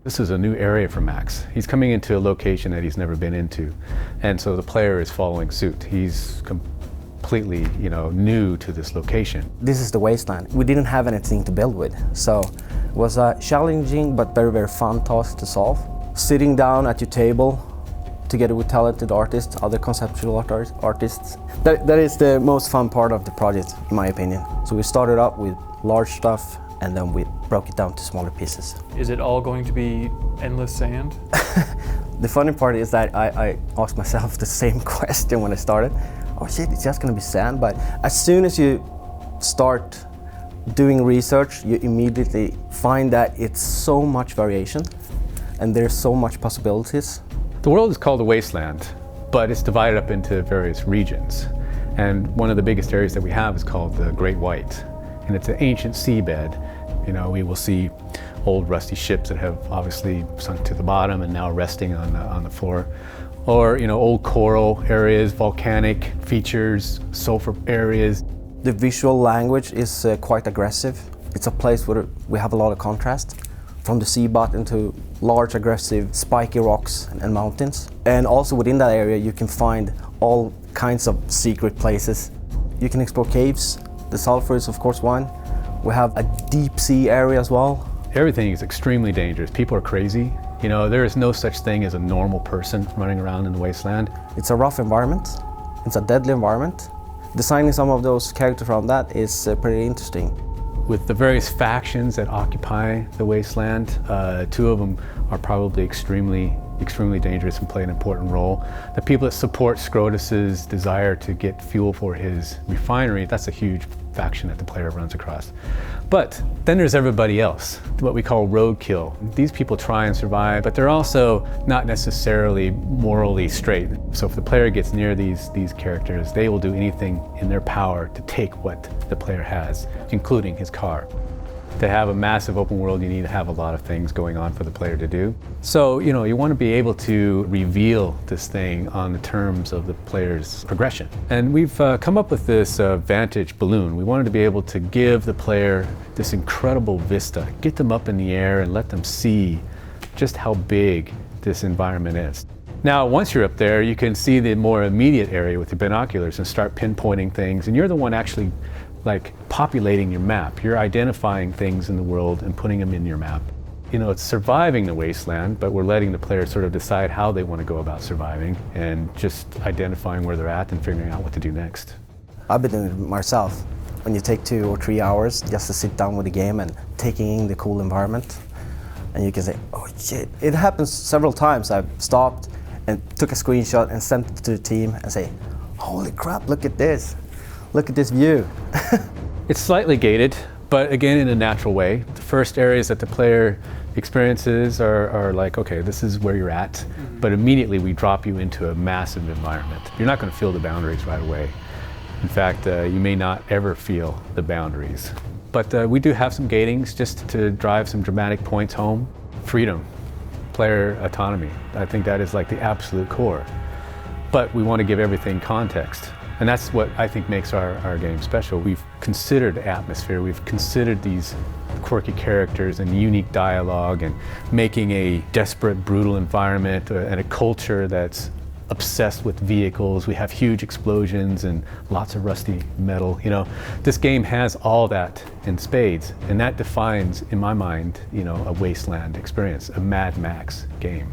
This is a new area for Max. He's coming into a location that he's never been into, and so the player is following suit. He's completely, new to this location. This is the wasteland. We didn't have anything to build with, so it was a challenging but very, very fun task to solve. Sitting down at your table together with talented artists, other conceptual artists. That is the most fun part of the project, in my opinion. So we started up with large stuff, and then we broke it down to smaller pieces. Is it all going to be endless sand? The funny part is that I asked myself the same question when I started. Oh shit, it's just gonna be sand. But as soon as you start doing research, you immediately find that it's so much variation and there's so much possibilities. The world is called a wasteland, but it's divided up into various regions. And one of the biggest areas that we have is called the Great White. And it's an ancient seabed. We will see old rusty ships that have obviously sunk to the bottom and now resting on the floor. Or old coral areas, volcanic features, sulfur areas. The visual language is quite aggressive. It's a place where we have a lot of contrast, from the sea bottom to large aggressive spiky rocks and mountains. And also within that area you can find all kinds of secret places. You can explore caves. The sulfur is of course one. We have a deep sea area as well. Everything is extremely dangerous. People are crazy. There is no such thing as a normal person running around in the wasteland. It's a rough environment. It's a deadly environment. Designing some of those characters around that is pretty interesting. With the various factions that occupy the wasteland, two of them are probably extremely dangerous and play an important role. The people that support Scrotus's desire to get fuel for his refinery, that's a huge faction that the player runs across. But then there's everybody else, what we call roadkill. These people try and survive, but they're also not necessarily morally straight. So if the player gets near these characters, they will do anything in their power to take what the player has, including his car. To have a massive open world, you need to have a lot of things going on for the player to do. So, you want to be able to reveal this thing on the terms of the player's progression. And we've come up with this vantage balloon. We wanted to be able to give the player this incredible vista, get them up in the air and let them see just how big this environment is. Now, once you're up there, you can see the more immediate area with your binoculars and start pinpointing things, and you're the one actually populating your map. You're identifying things in the world and putting them in your map. It's surviving the wasteland, but we're letting the player sort of decide how they want to go about surviving and just identifying where they're at and figuring out what to do next. I've been doing it myself. When you take 2 or 3 hours just to sit down with the game and taking in the cool environment, and you can say, oh shit. It happens several times. I've stopped and took a screenshot and sent it to the team and say, holy crap, look at this. Look at this view. It's slightly gated, but again in a natural way. The first areas that the player experiences are like, okay, this is where you're at, but immediately we drop you into a massive environment. You're not going to feel the boundaries right away. In fact, you may not ever feel the boundaries. But we do have some gatings just to drive some dramatic points home. Freedom, player autonomy. I think that is like the absolute core. But we want to give everything context. And that's what I think makes our game special. We've considered atmosphere, we've considered these quirky characters and unique dialogue and making a desperate, brutal environment and a culture that's obsessed with vehicles. We have huge explosions and lots of rusty metal. This game has all that in spades, and that defines, in my mind, a wasteland experience, a Mad Max game.